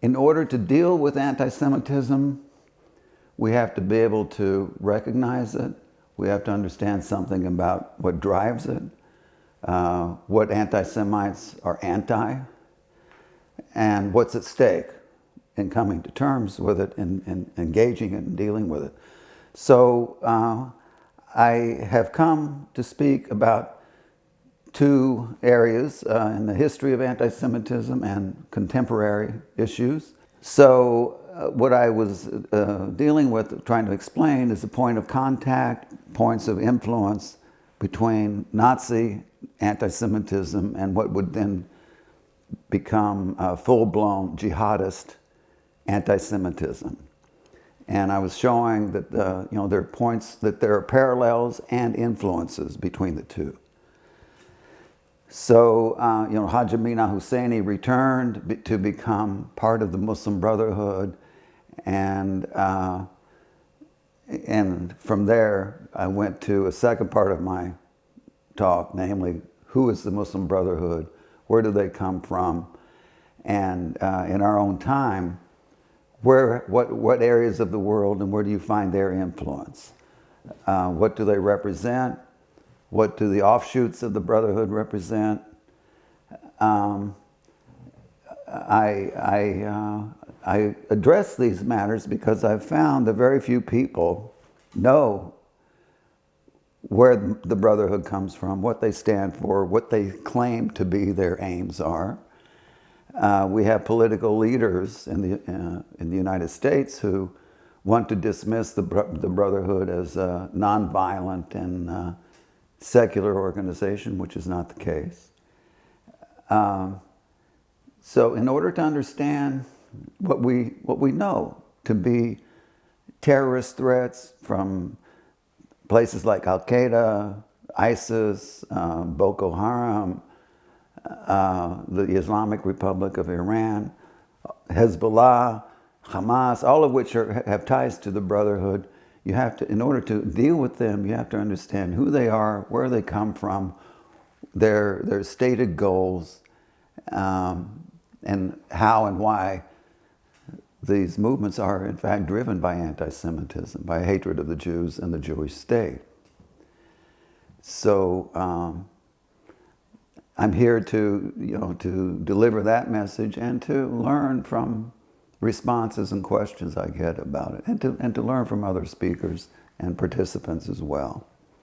In order to deal with anti-Semitism, we have to be able to recognize it. We have to understand something about what drives it, what anti-Semites are anti, and what's at stake in coming to terms with it and engaging it and dealing with it. So I have come to speak about two areas in the history of anti-Semitism and contemporary issues. So what I was dealing with, trying to explain, is the point of contact, points of influence between Nazi anti-Semitism and what would then become full-blown jihadist anti-Semitism. And I was showing that there are points, that there are parallels and influences between the two. So, Haj Amina Husseini returned to become part of the Muslim Brotherhood, and from there I went to a second part of my talk, namely, who is the Muslim Brotherhood, where do they come from, and in our own time, what areas of the world and where do you find their influence? What do they represent? What do the offshoots of the Brotherhood represent? I address these matters because I've found that very few people know where the Brotherhood comes from, what they stand for, what they claim to be their aims are. We have political leaders in the United States who want to dismiss the Brotherhood as a nonviolent and secular organization, which is not the case. So in order to understand what we know to be terrorist threats from places like Al-Qaeda, ISIS, Boko Haram, the Islamic Republic of Iran, Hezbollah, Hamas, all of which have ties to the Brotherhood, you have to, in order to deal with them, you have to understand who they are, where they come from, their stated goals, and how and why these movements are in fact driven by anti-Semitism, by hatred of the Jews and the Jewish state. So I'm here to deliver that message and to learn from responses and questions I get about it, and to learn from other speakers and participants as well.